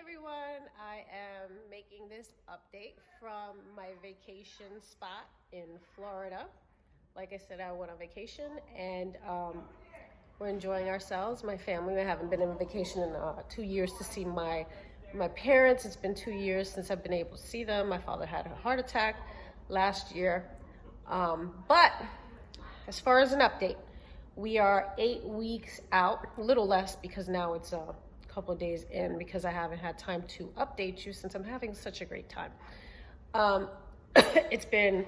Everyone, I am making this update from my vacation spot in Florida. Like I said, I went on vacation and we're enjoying ourselves. My family, I haven't been on vacation in 2 years to see my parents. It's been 2 years since I've been able to see them. My father had a heart attack last year. But as far as an update, we are 8 weeks out, a little less because now it's a couple of days in because I haven't had time to update you since I'm having such a great time. It's been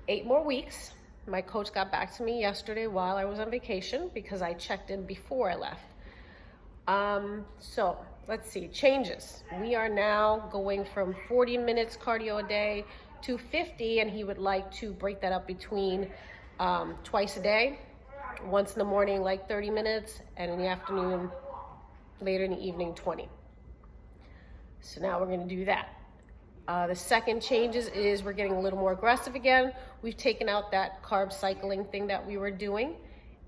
8 more weeks. My coach got back to me yesterday while I was on vacation because I checked in before I left. So let's see, changes. We are now going from 40 minutes cardio a day to 50, and he would like to break that up between twice a day, once in the morning like 30 minutes, and in the afternoon, later in the evening, 20. So now we're going to do that. The second changes is we're getting a little more aggressive again. We've taken out that carb cycling thing that we were doing,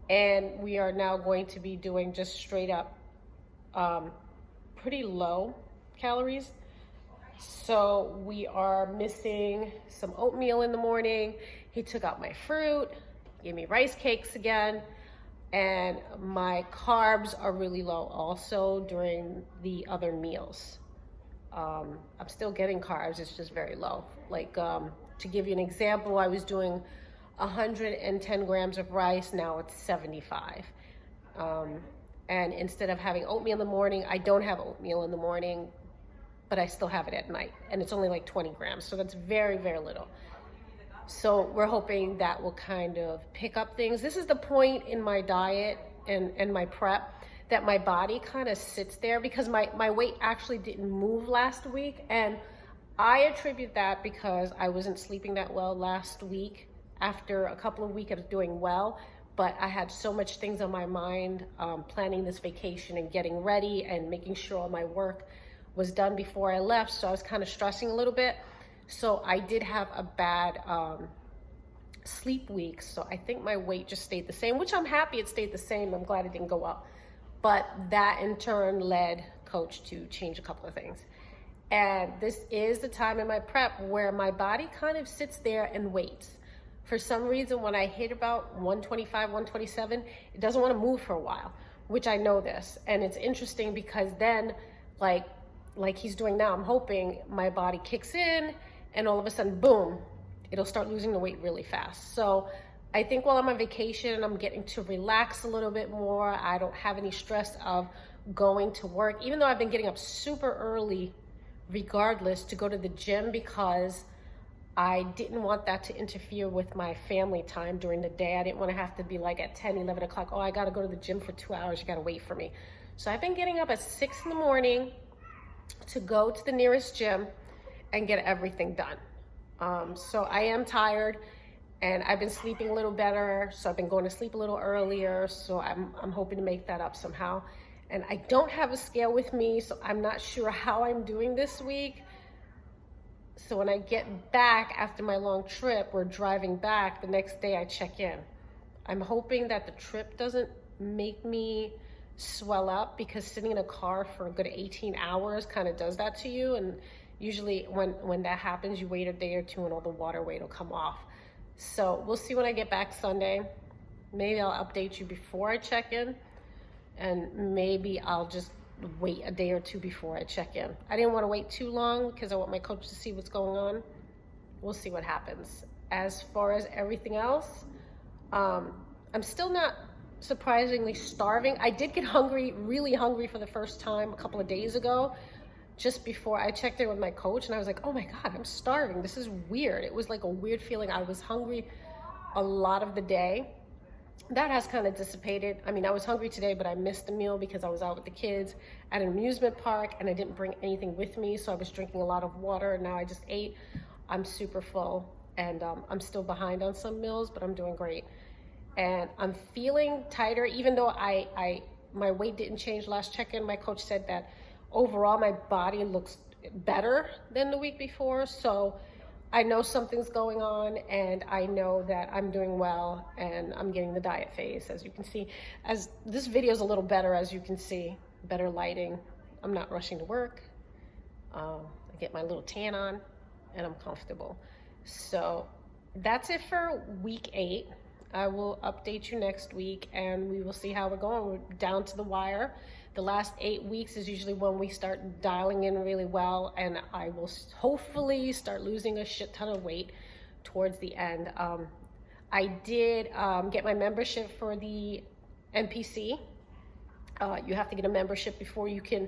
and we are now going to be doing just straight up pretty low calories. So we are missing some oatmeal in the morning. He took out my fruit, gave me rice cakes again, and my carbs are really low also during the other meals. I'm still getting carbs, it's just very low. Like to give you an example, I was doing 110 grams of rice, now it's 75. And instead of having oatmeal in the morning, I don't have oatmeal in the morning, but I still have it at night, and it's only like 20 grams, so that's very, very little. So we're hoping that will kind of pick up things. This is the point in my diet and my prep that my body kind of sits there because my weight actually didn't move last week, and I attribute that because I wasn't sleeping that well last week after a couple of weeks of doing well, but I had so much things on my mind, planning this vacation and getting ready and making sure all my work was done before I left, so I was kind of stressing a little bit. So I did have a bad sleep week, so I think my weight just stayed the same, which I'm happy it stayed the same. I'm glad it didn't go up. But that in turn led coach to change a couple of things. And this is the time in my prep where my body kind of sits there and waits. For some reason, when I hit about 125, 127, it doesn't want to move for a while, which I know this. And it's interesting because then, like he's doing now, I'm hoping my body kicks in and all of a sudden, boom, it'll start losing the weight really fast. So I think while I'm on vacation, I'm getting to relax a little bit more. I don't have any stress of going to work, even though I've been getting up super early regardless to go to the gym because I didn't want that to interfere with my family time during the day. I didn't want to have to be like at 10, 11 o'clock, oh, I got to go to the gym for 2 hours. You got to wait for me. So I've been getting up at 6 in the morning to go to the nearest gym and get everything done. So I am tired and I've been sleeping a little better. So I've been going to sleep a little earlier. So I'm hoping to make that up somehow. And I don't have a scale with me, so I'm not sure how I'm doing this week. So when I get back after my long trip, we're driving back, the next day I check in. I'm hoping that the trip doesn't make me swell up because sitting in a car for a good 18 hours kind of does that to you. And usually when that happens, you wait a day or two and all the water weight will come off. So we'll see when I get back Sunday. Maybe I'll update you before I check in, and maybe I'll just wait a day or two before I check in. I didn't want to wait too long because I want my coach to see what's going on. We'll see what happens. As far as everything else, I'm still not surprisingly starving. I did get hungry, really hungry for the first time a couple of days ago, just before I checked in with my coach, and I was like, oh my God, I'm starving. This is weird. It was like a weird feeling. I was hungry a lot of the day. That has kind of dissipated. I mean, I was hungry today, but I missed the meal because I was out with the kids at an amusement park and I didn't bring anything with me. So I was drinking a lot of water, and now I just ate. I'm super full, and I'm still behind on some meals, but I'm doing great. And I'm feeling tighter, even though my weight didn't change last check-in. My coach said that overall my body looks better than the week before. So I know something's going on, and I know that I'm doing well, and I'm getting the diet phase, as you can see. As this video is a little better, as you can see, better lighting. I'm not rushing to work. I get my little tan on and I'm comfortable. So that's it for week 8. I will update you next week and we will see how we're going. We're down to the wire. The last 8 weeks is usually when we start dialing in really well, and I will hopefully start losing a shit ton of weight towards the end. I did get my membership for the NPC. You have to get a membership before you can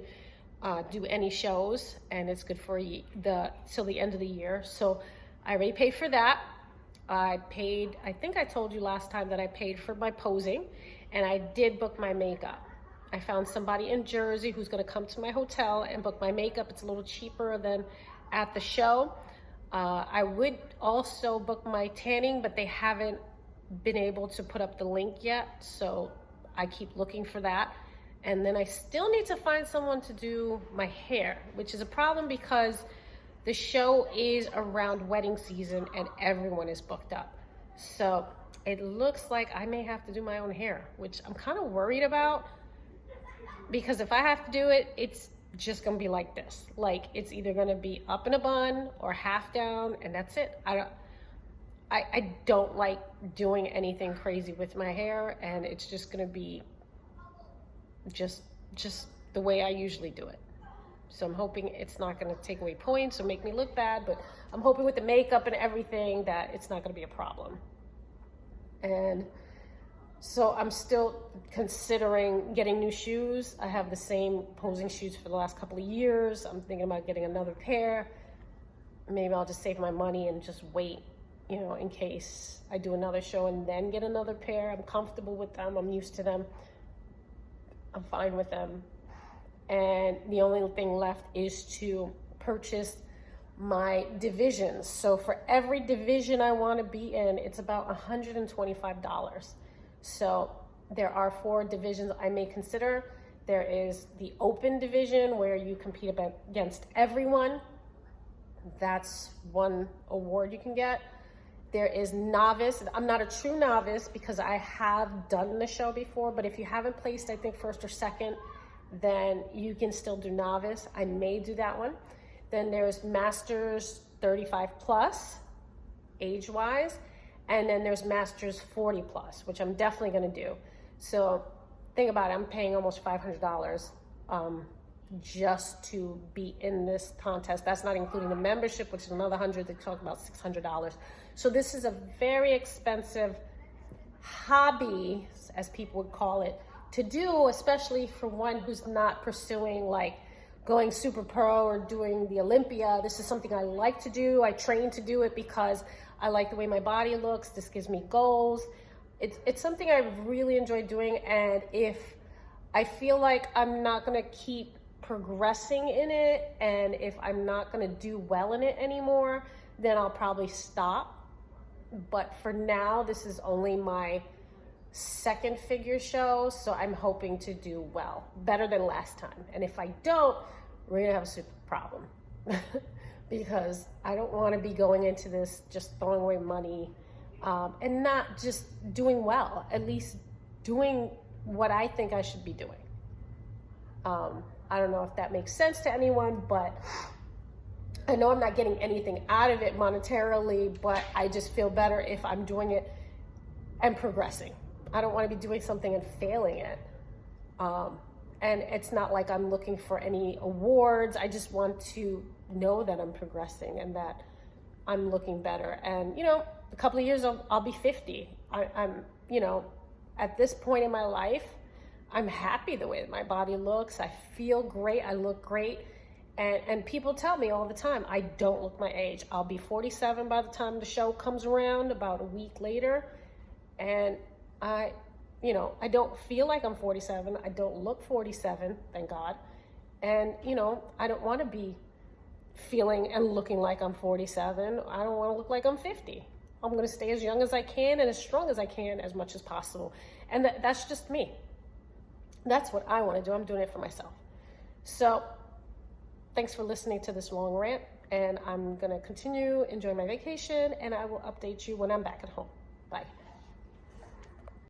do any shows, and it's good for till the end of the year. So I already paid for that. I paid, I think I told you last time that I paid for my posing, and I did book my makeup. I found somebody in Jersey who's gonna come to my hotel and book my makeup. It's a little cheaper than at the show. I would also book my tanning, but they haven't been able to put up the link yet, so I keep looking for that. And then I still need to find someone to do my hair, which is a problem because the show is around wedding season and everyone is booked up. So it looks like I may have to do my own hair, which I'm kind of worried about, because if I have to do it, it's just gonna be like this. Like, it's either gonna be up in a bun or half down, and that's it. I don't like doing anything crazy with my hair, and it's just gonna be just the way I usually do it. So I'm hoping it's not gonna take away points or make me look bad, but I'm hoping with the makeup and everything that it's not gonna be a problem. And so I'm still considering getting new shoes. I have the same posing shoes for the last couple of years. I'm thinking about getting another pair. Maybe I'll just save my money and just wait, you know, in case I do another show and then get another pair. I'm comfortable with them. I'm used to them. I'm fine with them. And the only thing left is to purchase my divisions. So for every division I want to be in, it's about $125. So there are 4 divisions I may consider. There is the open division where you compete against everyone. That's one award you can get. There is novice. I'm not a true novice because I have done the show before, but if you haven't placed, I think, first or second, then you can still do novice. I may do that one. Then there's Masters 35 plus, age-wise. And then there's Masters 40 plus, which I'm definitely gonna do. So think about it, I'm paying almost $500 just to be in this contest. That's not including the membership, which is another $100. They talk about $600. So this is a very expensive hobby, as people would call it, to do, especially for one who's not pursuing like going super pro or doing the Olympia. This is something I like to do. I train to do it because I like the way my body looks. This gives me goals. It's something I really enjoy doing, and if I feel like I'm not gonna keep progressing in it, and if I'm not gonna do well in it anymore, then I'll probably stop. But for now, this is only my second figure show, so I'm hoping to do well, better than last time. And if I don't, we're gonna have a super problem. Because I don't want to be going into this just throwing away money and not just doing well, at least doing what I think I should be doing. I don't know if that makes sense to anyone, but I know I'm not getting anything out of it monetarily, but I just feel better if I'm doing it and progressing. I don't want to be doing something and failing it. And it's not like I'm looking for any awards. I just want to know that I'm progressing and that I'm looking better. And, you know, a couple of years, I'll be 50. I'm, you know, at this point in my life, I'm happy the way that my body looks. I feel great. I look great. And people tell me all the time, I don't look my age. I'll be 47 by the time the show comes around, about a week later. And I don't feel like I'm 47. I don't look 47, thank God. And, you know, I don't want to be feeling and looking like I'm 47. I don't want to look like I'm 50. I'm going to stay as young as I can and as strong as I can as much as possible. And that's just me. That's what I want to do. I'm doing it for myself. So thanks for listening to this long rant. And I'm going to continue enjoying my vacation, and I will update you when I'm back at home. Bye.